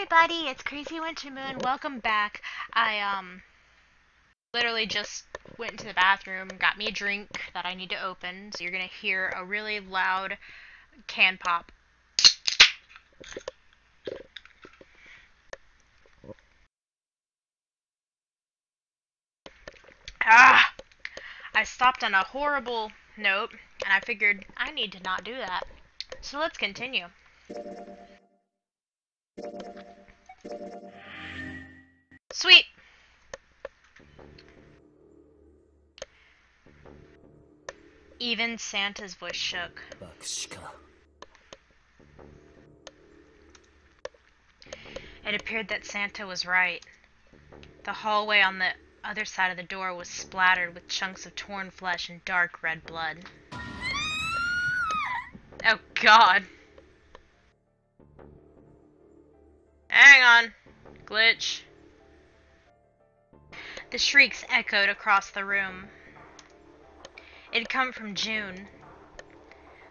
everybody, it's Crazy Winter Moon. Welcome back. I literally just went into the bathroom, got me a drink that I need to open. So you're gonna hear a really loud can pop. Ah! I stopped on a horrible note, and I figured I need to not do that. So let's continue. Sweet! Even Santa's voice shook. It appeared that Santa was right. The hallway on the other side of the door was splattered with chunks of torn flesh and dark red blood. Oh god. Hang on. Glitch. The shrieks echoed across the room. It had come from June.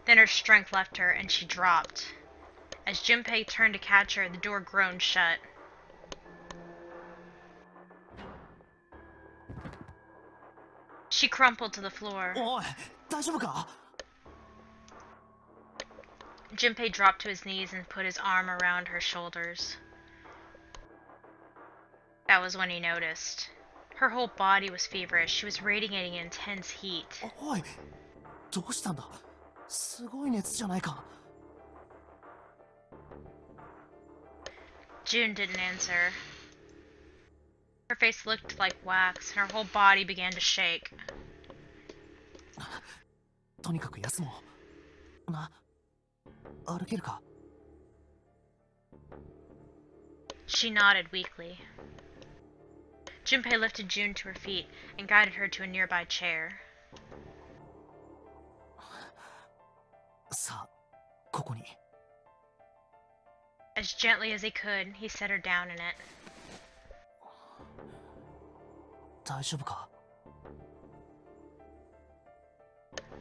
Then her strength left her and she dropped. As Junpei turned to catch her, the door groaned shut. She crumpled to the floor. Junpei dropped to his knees and put his arm around her shoulders. That was when he noticed. Her whole body was feverish. She was radiating intense heat. June didn't answer. Her face looked like wax, and her whole body began to shake. She nodded weakly. Junpei lifted June to her feet and guided her to a nearby chair. As gently as he could, he set her down in it.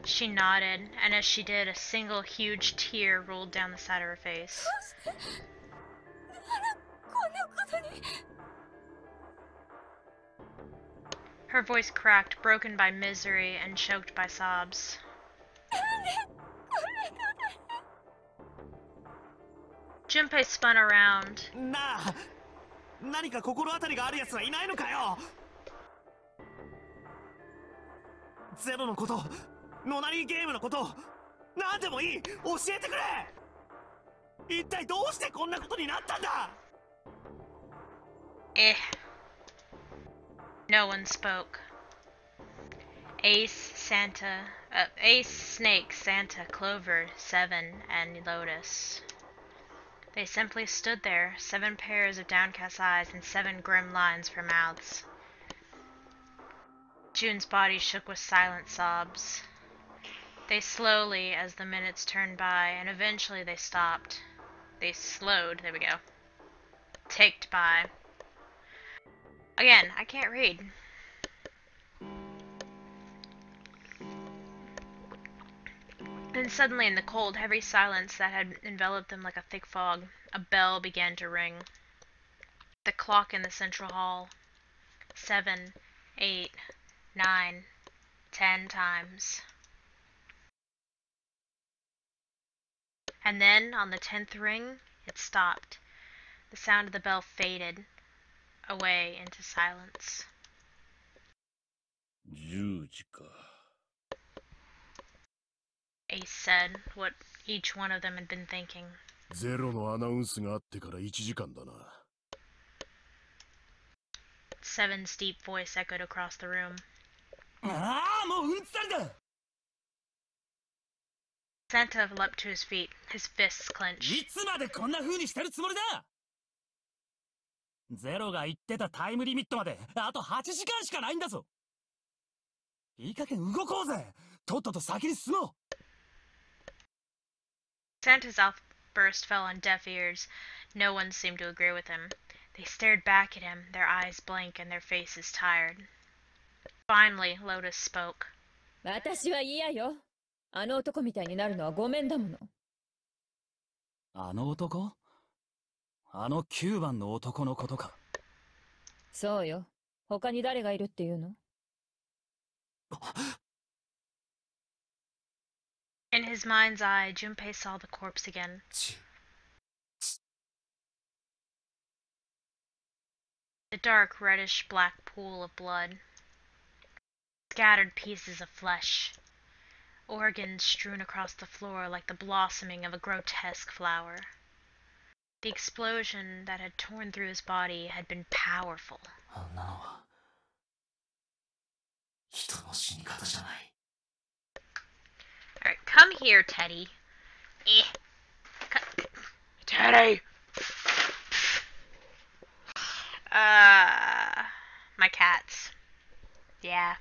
She nodded, and as she did, a single huge tear rolled down the side of her face. Her voice cracked, broken by misery and choked by sobs. Junpei spun around. Nonary Games のこと、何でもいい、教えてくれ。一体どうしてこんなことになったんだ。No one spoke. Ace, Snake, Santa, Clover, Seven, and Lotus. They simply stood there, 7 pairs of downcast eyes and 7 grim lines for mouths. June's body shook with silent sobs. They slowly, as the minutes turned by, and eventually they stopped. They slowed, there we go. Ticked by. Again, I can't read. Then suddenly, in the cold, heavy silence that had enveloped them like a thick fog, a bell began to ring. The clock in the central hall. 7, 8, 9, 10 times. And then, on the 10th ring, it stopped. The sound of the bell faded away into silence. Ace said what each one of them had been thinking. ゼロのアナウンスがあってから1時間だな。Seven's deep voice echoed across the room. ああ、もううんざりだ。Santa leapt to his feet, his fists clenched. いつまでこんな風にしてるつもりだ。ゼロが言ってたタイムリミットまであと8時間しかないんだぞ。いい加減動こうぜ。とっとと先に進もう。Santa's outburst fell on deaf ears. No one seemed to agree with him. They stared back at him, their eyes blank and their faces tired. Finally, Lotus spoke. 私は嫌よ。あの男みたいになるのはごめんだもの。あの男？あの9番の男のことか。そうよ。他に誰がいるっていうの？ In his mind's eye, Junpei saw the corpse again. The dark, reddish-black pool of blood. Scattered pieces of flesh. Organs strewn across the floor like the blossoming of a grotesque flower. The explosion that had torn through his body had been powerful. Alright, come here, Teddy. Teddy! My cats. Yeah.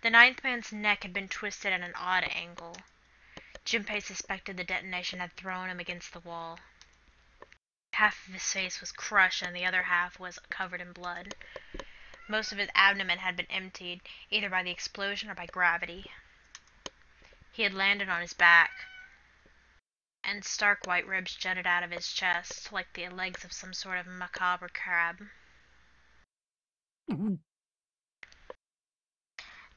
The ninth man's neck had been twisted at an odd angle. Junpei suspected the detonation had thrown him against the wall. Half of his face was crushed and the other half was covered in blood. Most of his abdomen had been emptied, either by the explosion or by gravity. He had landed on his back, and stark white ribs jutted out of his chest, like the legs of some sort of macabre crab.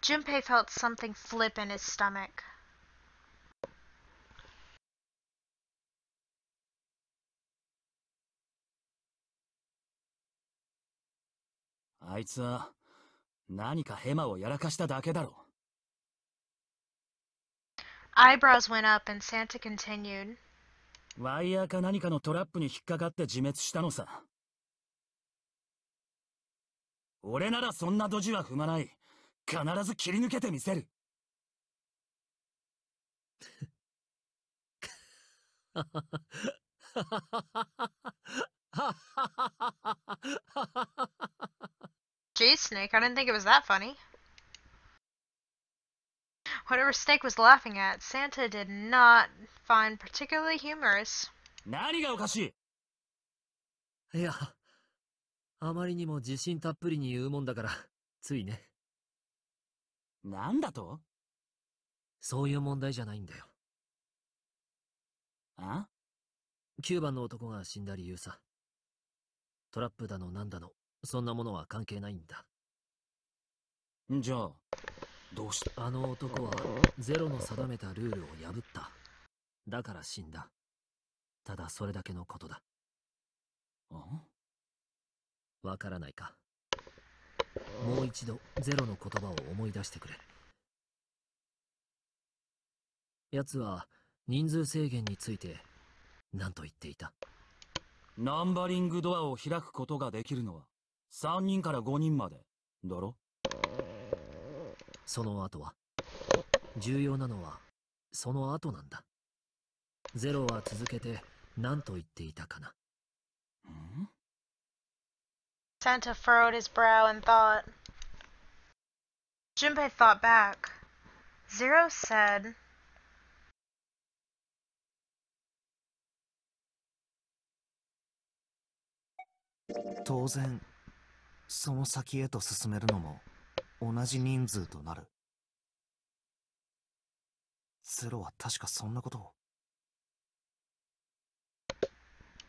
Junpei felt something flip in his stomach. I あいつは何かヘマをやらかしただけだろ。Eyebrows went up and Santa continued. ワイヤーか何かのトラップに引っかかって自滅したのさ。俺ならそんなドジは踏まない。必ず切り抜けてみせる。Geez, Snake, I didn't think it was that funny. Whatever Snake was laughing at, Santa did not find particularly humorous. 何がおかしい？いや、あまりにも自信たっぷりに言うもんだから、ついね。なんだと？そういう問題じゃないんだよ。あ？9番の男が死んだ理由さ。トラップだのなんだの、そんなものは関係ないんだ。じゃあ、どうして？あの男はゼロの定めたルールを破った。だから死んだ。ただそれだけのことだ。わからないか。もう一度ゼロの言葉を思い出してくれ。奴は人数制限について何と言っていた？ナンバリングドアを開くことができるのは3人から5人までだろ？その後は？重要なのはその後なんだ。ゼロは続けて何と言っていたかな。Santa furrowed his brow and thought. Junpei thought back. Zero said, 当然その先へと進めるのも同じ人数となる。ゼロは確かそんなことを。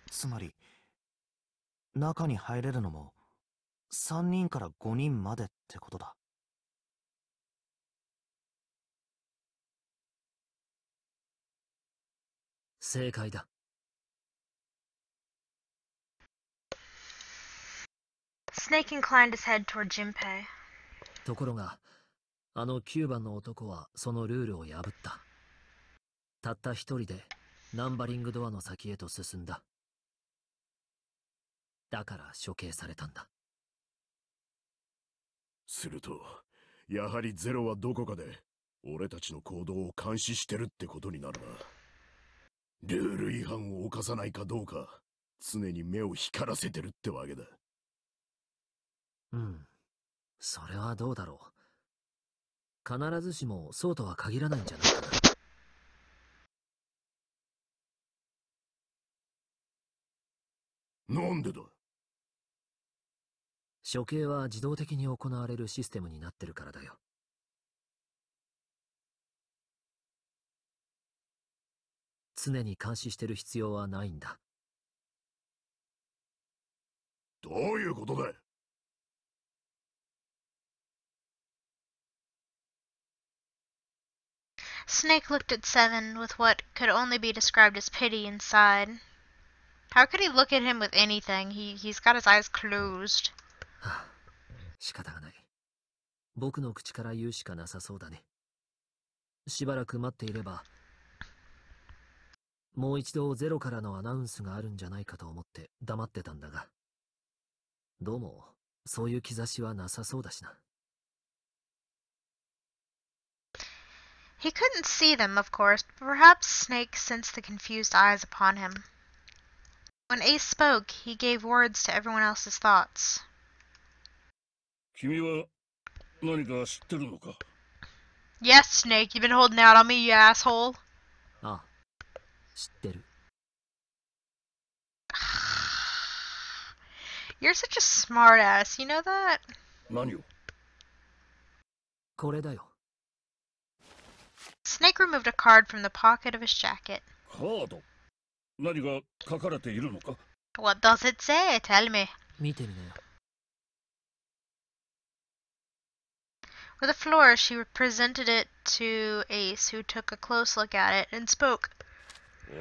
つまり中に入れるのも3人から5人までってことだ。正解だ。Snake inclined his head toward Junpei. ところが、あの9番の男はそのルールを破った。たった一人でナンバリングドアの先へと進んだ。だから処刑されたんだ。すると、やはりゼロはどこかで俺たちの行動を監視してるってことになるな。ルール違反を犯さないかどうか常に目を光らせてるってわけだ。うん、それはどうだろう。必ずしもそうとは限らないんじゃないかな。なんでだ？処刑は自動的に行われるシステムになってるからだよ。常に監視してる必要はないんだ。どういうことだ。 Snake looked at Seven with what could only be described as pity inside. How could he look at him with anything? He's got his eyes closed. はあ、仕方がない。僕の口から言うしかなさそうだね。しばらく待っていれば、もう一度ゼロからのアナウンスがあるんじゃないかと思って黙ってたんだが、どうもそういう兆しはなさそうだしな。He couldn't see them, of course, but perhaps Snake sensed the confused eyes upon him. When Ace spoke, he gave words to everyone else's thoughts. 君は何か知ってるのか？ Yes, Snake, you've been holding out on me, you asshole. ああ、知ってる。You're such a smartass, you know that? 何を？これだよ。Snake removed a card from the pocket of his jacket. カード？何が書かれているのか？ What does it say? Tell me. 見てみなよ。With a flourish, she presented it to Ace, who took a close look at it and spoke. おい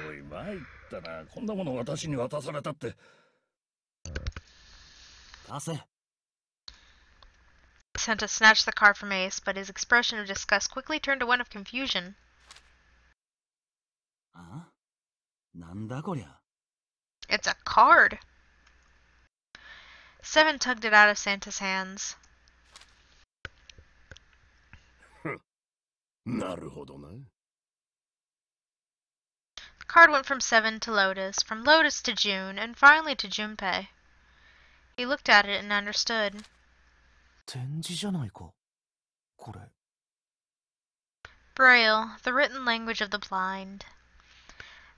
おい、参ったな。こんなもの私に渡されたって。貸せ。Santa snatched the card from Ace, but his expression of disgust quickly turned to one of confusion. あ？なんだこりゃ。 It's a card. Seven tugged it out of Santa's hands. なるほどな。 The card went from Seven to Lotus, from Lotus to June, and finally to Junpei. He looked at it and understood. 展示じゃないか、これ。 Braille, the written language of the blind.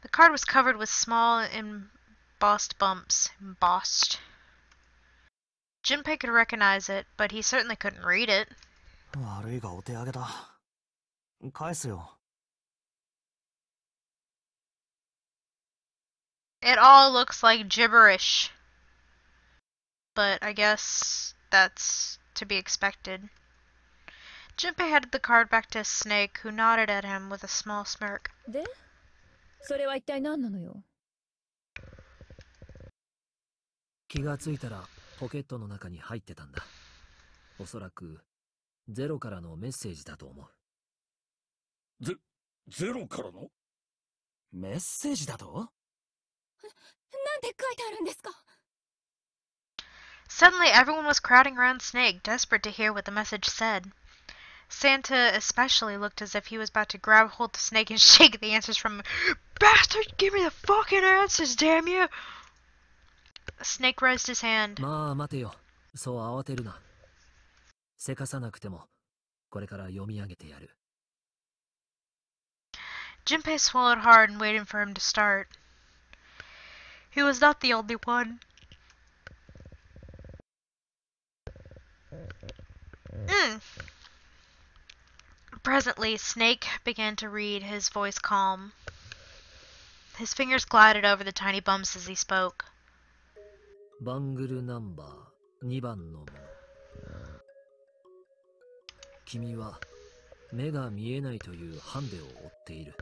The card was covered with small embossed bumps. Embossed. Junpei could recognize it, but he certainly couldn't read it. 悪いがお手上げだ。返すよ。 It all looks like gibberish. But I guess that's to be expected. Junpei handed the card back to Snake, who nodded at him with a small smirk. で、それは一体何なのよ。気がついたらポケットの中に入ってたんだ。おそらくゼロからのメッセージだと思う。ゼロからの？メッセージだと？なんて書いてあるんですか？ Suddenly, everyone was crowding around Snake, desperate to hear what the message said. Santa especially looked as if he was about to grab hold of Snake and shake the answers from him. Bastard, give me the fucking answers, damn you! Snake raised his hand. まあ待てよ。そう慌てるな。せかさなくてもこれから読み上げてやる。 Junpei swallowed hard and waited for him to start. He was not the only one. Presently, Snake began to read, his voice calm. His fingers glided over the tiny bumps as he spoke. バングルナンバー2番のもの。君は目が見えないというハンデを負っている。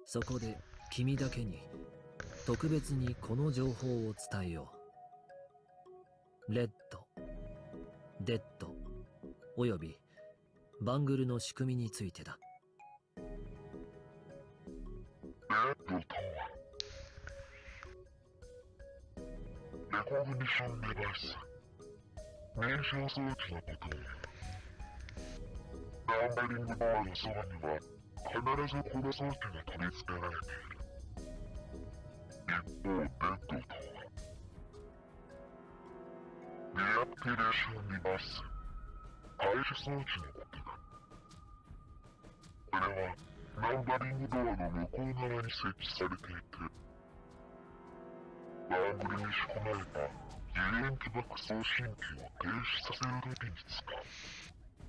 そこで君だけに特別にこの情報を伝えよう。レッド、デッド、およびバングルの仕組みについてだ。レコグニションデバイス、認証装置のことを。ナンバリングバーのそばには必ずこの装置が取り付けられている。一方、デッドとはリアクティベーションデバイス、排除装置のことだ。これはナンバリングドアの向こう側に設置されていて、バーブルに仕込まれた油煙起爆送信機を停止させる時に使う。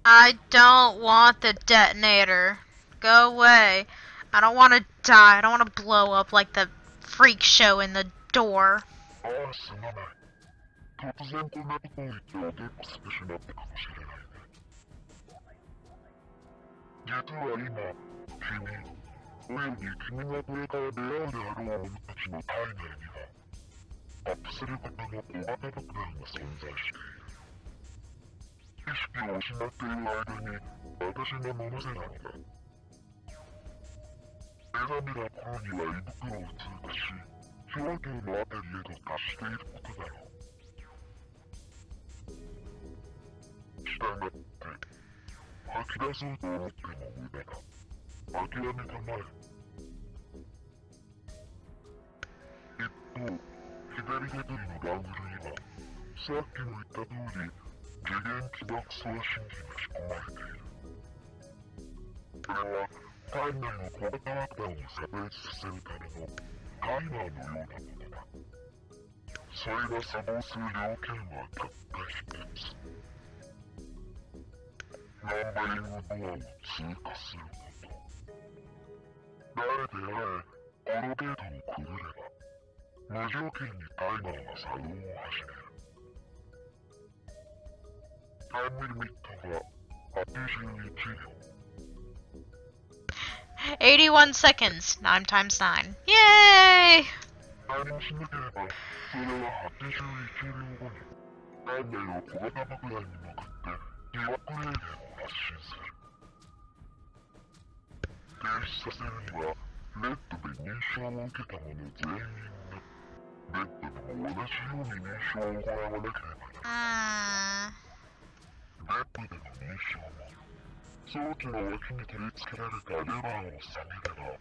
I don't want the detonator. Go away. I don't want to die. I don't want to blow up like the freak show in the door. ああ、すまない。突然こんなとこを行っておけっこしてしまったかもしれないね。実は今、君、および君がこれから出会うであろう者たちの体内には、アップする型の小型爆弾が存在している。意識を失っている間に、私が飲ませたのだ。目覚めた頃には胃袋を通過し、表頭のあたりへと達していることだろう。したがって、吐き出そうと思っても無駄だ。諦めたまえ。一方、左手取りのラングルには、さっきも言った通り、次元起爆送信機が仕込まれている。これは、体内の小型爆弾を炸裂させるためのタイマーのようなものだ。それが作動する条件はたった一つ。ナンバリングドアを通過すること。誰であれ、このゲートをくぐれば、無条件にタイマーが作動を始める。タイムリミットが81秒。81 seconds. 9 times 9. Yay! 何もしなければ、それは81秒後に、体内の小型爆弾に向かって、疑惑霊言を発信する。停止させるには、レッドで認証を受けた者全員が、レッドでも同じように認証を行わなければならない。レッドでの認証も、装置の脇に取り付けられたレバーを下げれば、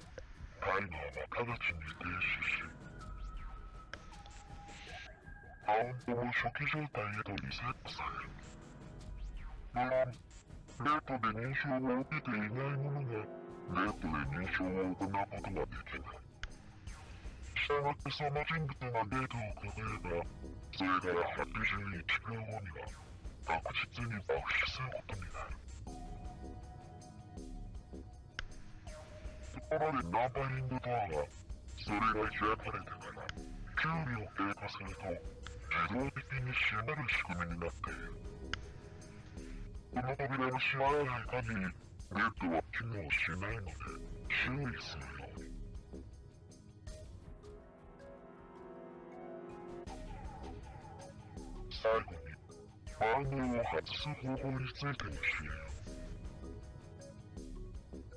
タイマーは直ちに停止し、カウントも初期状態へとリセットされる。無論、レッドで認証を受けていない者が、レッドで認証を行うことはできない。したがってその人物がゲートをくぐれば、それから81秒後には、確実に爆死することになる。ところでナンバリングドアは、それが開かれてから9秒経過すると自動的に閉まる仕組みになっている。この扉が閉まらない限り、ゲートは機能しないので注意するように。最後に、バーナーを外す方法について教える。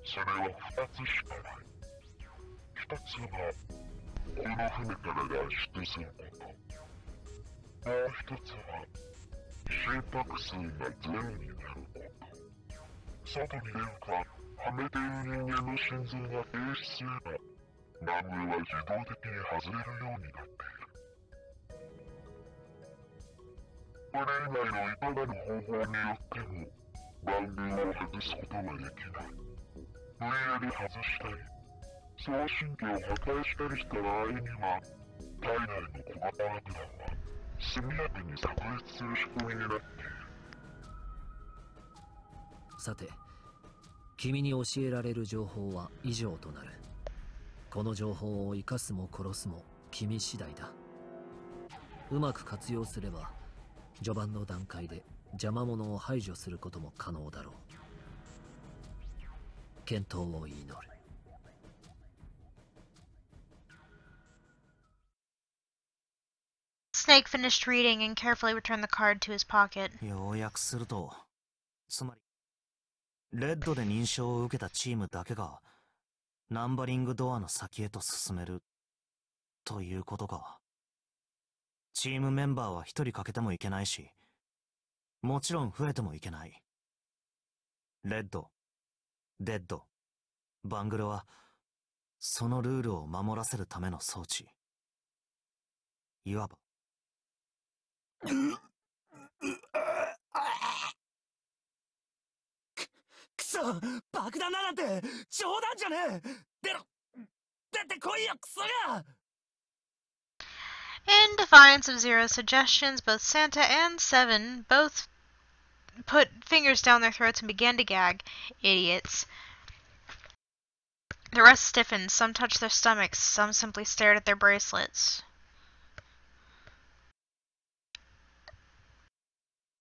それは2つしかない。1つは、この船から脱出すること。もう1つは、心拍数がゼロになること。外に出るか、はめている人間の心臓が停止すれば、ラングルは自動的に外れるようになっている。これ以外のいかなる方法によっても、ラングルを外すことはできない。無理やり外したり、送信機を破壊したりした場合には、体内の小型爆弾は速やかに炸裂する仕組みになっている。さて、君に教えられる情報は以上となる。この情報を生かすも殺すも君次第だ。うまく活用すれば、序盤の段階で邪魔者を排除することも可能だろう。健闘を祈る。Snake finished reading and carefully returned the card to his pocket. 要約すると、つまり、レッドで認証を受けたチームだけが、ナンバリングドアの先へと進める、ということか。チームメンバーは一人欠けてもいけないし、もちろん増えてもいけない。レッド、デッド、バングルは、そのルールを守らせるための装置。いわば。くそ、爆弾だなんて冗談じゃねえ。出てこいよ、クソが。In defiance of Zero's suggestions, both Santa and Seven both put fingers down their throats and began to gag. Idiots. The rest stiffened, some touched their stomachs, some simply stared at their bracelets.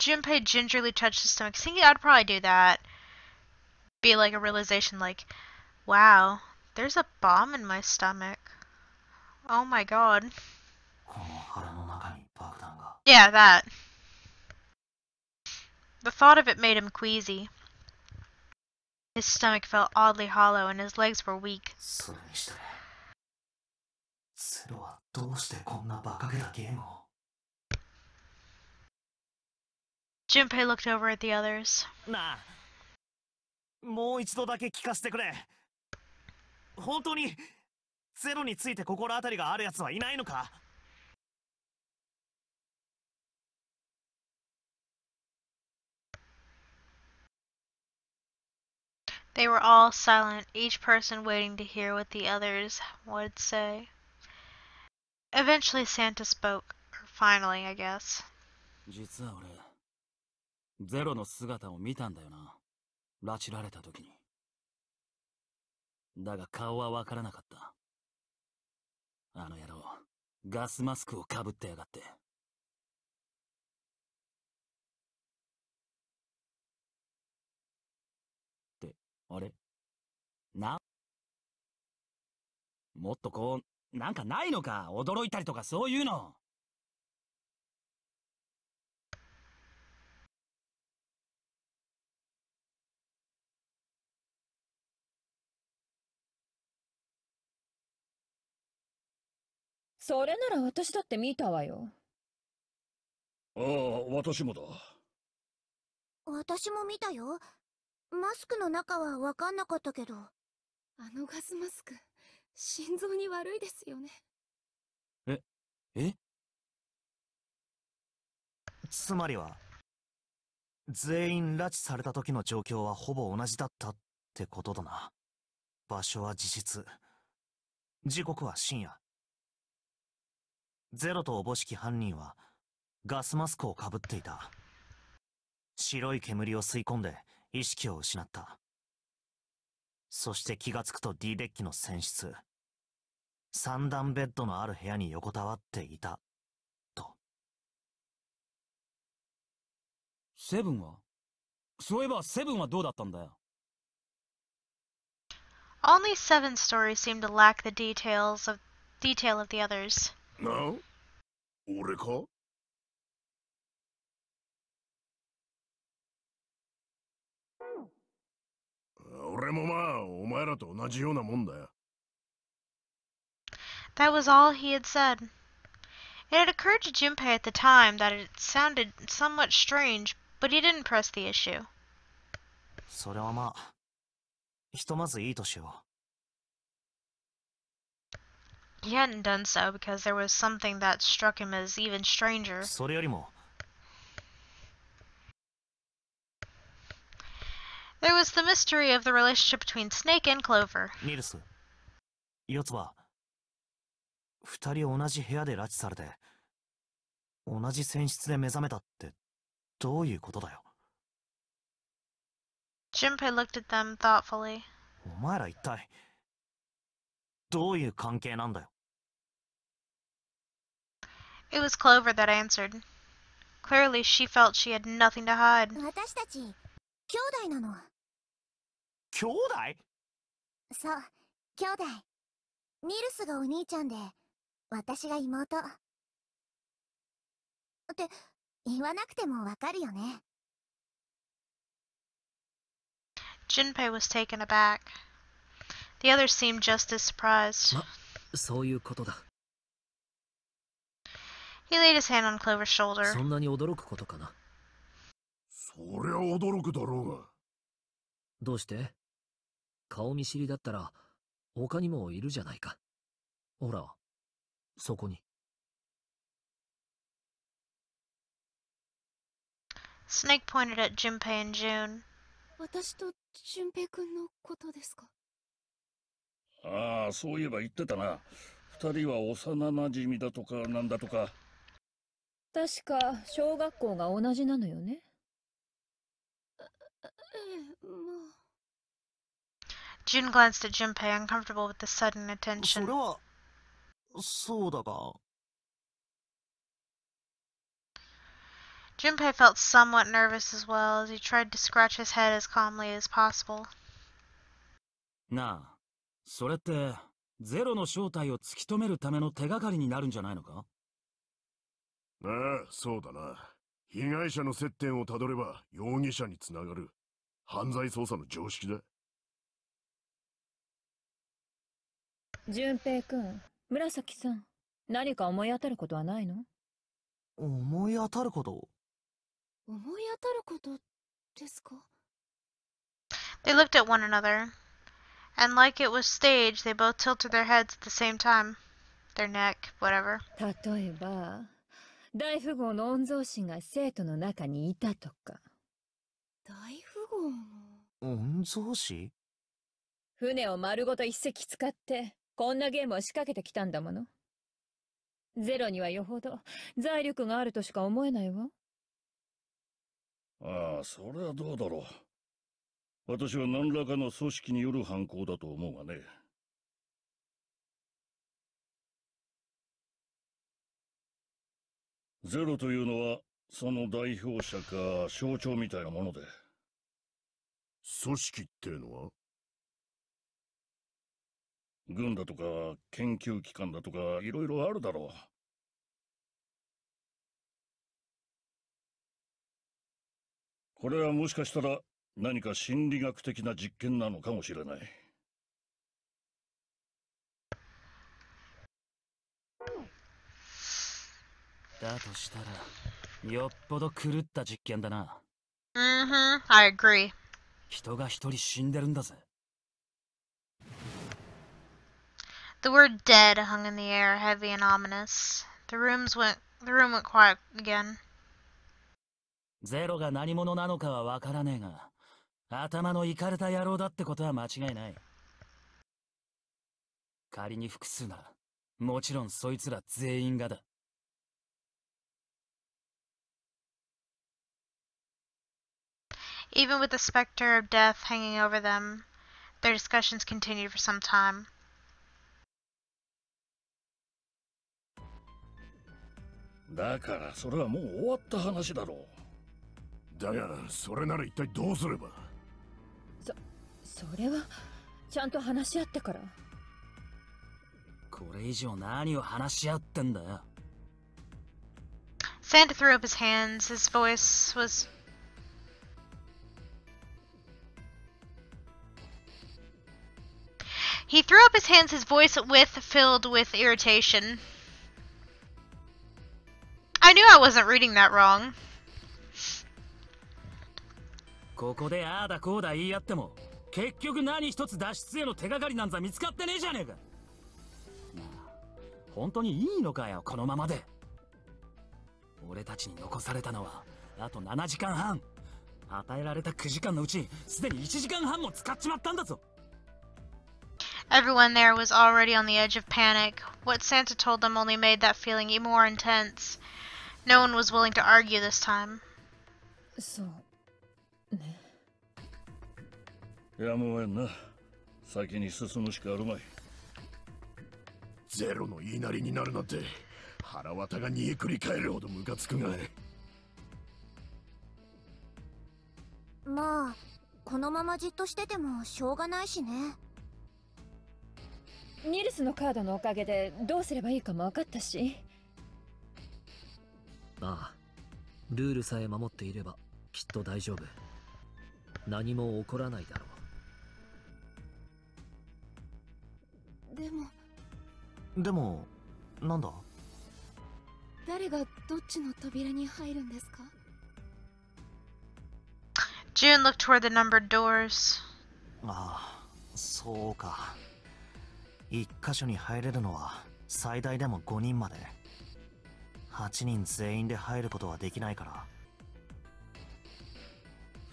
Junpei gingerly touched his stomach. See, I'd probably do that. Be like a realization like, wow, there's a bomb in my stomach. Oh my god. Yeah, that. The thought of it made him queasy. His stomach felt oddly hollow and his legs were weak. Junpei looked over at the others. なあ、もう一度だけ聞かせてくれ。本当にゼロについて心当たりがあるやつはいないのか？ They were all silent, each person waiting to hear what the others would say. Eventually Santa spoke. Or finally, I guess. 実は俺、ゼロの姿を見たんだよな。拉致られた時に。だが顔はわからなかった。あの野郎、ガスマスクをかぶってやがって。って、あれ？もっとこう、なんかないのか？驚いたりとかそういうの。それなら私だって見たわよ。ああ、私もだ。私も見たよ。マスクの中は分かんなかったけど。あのガスマスク、心臓に悪いですよね。え？つまりは、全員拉致された時の状況はほぼ同じだったってことだな。場所は自室。時刻は深夜。ゼロとおぼしき犯人はガスマスクをかぶっていた。白い煙を吸い込んで意識を失った。そして気がつくと D デッキの船室、3段ベッドのある部屋に横たわっていたと。セブンは？そういえばセブンはどうだったんだよ。Only Seven's story seemed to lack the detail of the others. なあ、俺か？俺もまあ、お前らと同じようなもんだよ。That was all he had said. It had occurred to Junpei at the time that it sounded somewhat strange, but he didn't press the issue. それはまあ、ひとまずいいとしよ He hadn't done so because there was something that struck him as even stranger. う。それよりも、 There was the mystery of the relationship between Snake and Clover. ニルス、四つ葉、二人同じ部屋で拉致されて、同じ船室で目覚めたってどういうことだよ。 Junpei looked at them thoughtfully. お前ら一体どういう関係なんだよ。 It was Clover that answered. Clearly, she felt she had nothing to hide. 私たち、兄弟なの。兄弟？そう、兄弟。ニルスがお兄ちゃんで、私が妹。って言わなくてもわかるよね。Junpei was taken aback. The others seemed just as surprised. そういうことだ。 He laid his hand on Clover's shoulder. そんなに驚くことかな。そりゃ驚くだろうが。どうして？顔見知りだったら他にもいるじゃないか。ほら、そこに。Snake pointed at Junpei and June. 私と俊平くんのことですか？ああ、そういえば言ってたな。二人は幼なじみだとかなんだとか。確か小学校が同じなのよね。ええ、まあ。June glanced at Junpei, uncomfortable with the sudden そ attention. れは、そうだが。Junpei felt somewhat nervous as well as he tried to scratch his head as calmly as possible. なあ、それってゼロの正体を突き止めるための手がかりになるんじゃないのか？ああ、そうだな。被害者の接点をたどれば容疑者につながる。犯罪捜査の常識だ。淳平くん、紫さん、何か思い当たることはないの？思い当たること？思い当たることですか？ They looked at one another, and like it was staged, they both tilted their heads at the same time. Their neck, whatever. 例えば、大富豪の御曹司が生徒の中にいたとか。大富豪の御曹司？船を丸ごと一隻使って、こんなゲームを仕掛けてきたんだもの。ゼロにはよほど財力があるとしか思えないわ。ああ、それはどうだろう。私は何らかの組織による犯行だと思うがね。ゼロというのはその代表者か象徴みたいなもので。組織ってのは？軍だとか研究機関だとかいろいろあるだろう。これはもしかしたら何か心理学的な実験なのかもしれない。だとしたらよっぽど狂った実験だな。Mm-hmm, I agree. 人が一人死んでるんだぜ。The word dead hung in the air, heavy and ominous. The room went quiet again. ゼロが何者なのかはわからねえが、頭のイカれた野郎だってことは間違いない。仮に複数なら、もちろんそいつら全員がだ。Even with the specter of death hanging over them, their discussions continued for some time. だからそれはもう終わった話だろう。だが、それなら一体どうすれば？それはちゃんと話し合ってから。これ以上何を話し合ってんだよ。Santa threw up his hands. His voice was... He threw up his hands, his voice filled with irritation. I knew I wasn't reading that wrong. ここでああだこうだ言い合っても、結局何一つ脱出への手がかりなんざ見つかってねえじゃねえか。なあ、本当にいいのかよ、このままで。俺たちに残されたのはあと7時間半。与えられた9時間のうちすでに1時間半も使っちまったんだぞ。Everyone there was already on the edge of panic. What Santa told them only made that feeling more intense. No one was willing to argue this time. そうね。やむをえんな。先に進むしかあるまい。ゼロの言いなりになるなんて腹渡が煮えくり返るほどムカつくが。まあこのままじっとしててもしょうがないしね。ニルスのカードのおかげでどうすればいいかも分かったし。ああ、ルールさえ守っていればきっと大丈夫。何も起こらないだろう。でもなんだ？誰がどっちの扉に入るんですか？ June looked toward the numbered doors. ああ、そうか。一箇所に入れるのは最大でも5人まで。8人全員で入ることはできないから。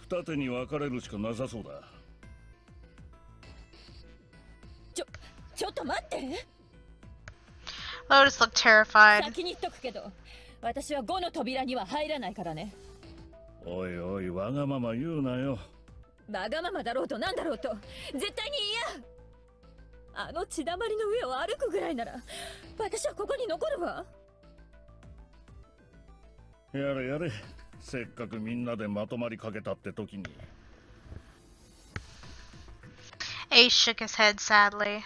二手に分かれるしかなさそうだ。ちょっと待って。Lotus looked terrified. 先に言っとくけど、私は5の扉には入らないからね。おいおい、わがまま言うなよ。わがままだろうとなんだろうと絶対に嫌。あの血だまりの上を歩くぐらいなら私はここに残るわ。やれやれ、せっかくみんなでまとまりかけたって時に。Ace shook his head sadly.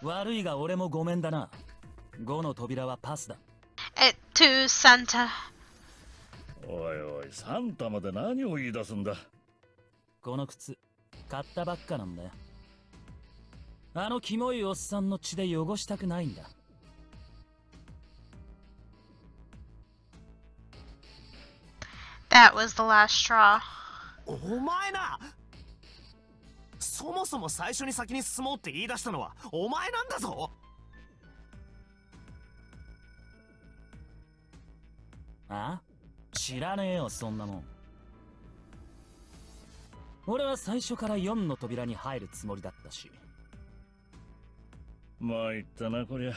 悪いが俺もごめんだな。5の扉はパスだ。To Santa. おいおい、サンタまで何を言い出すんだ。この靴、買ったばっかなんだよ。あのキモいおっさんの血で汚したくないんだ。That was the last straw. お前な、そもそも最初に先に進もうって言い出したのはお前なんだぞ。あ？知らねえよ、そんなもん。俺は最初から4の扉に入るつもりだったし。まあ言ったなこりゃ。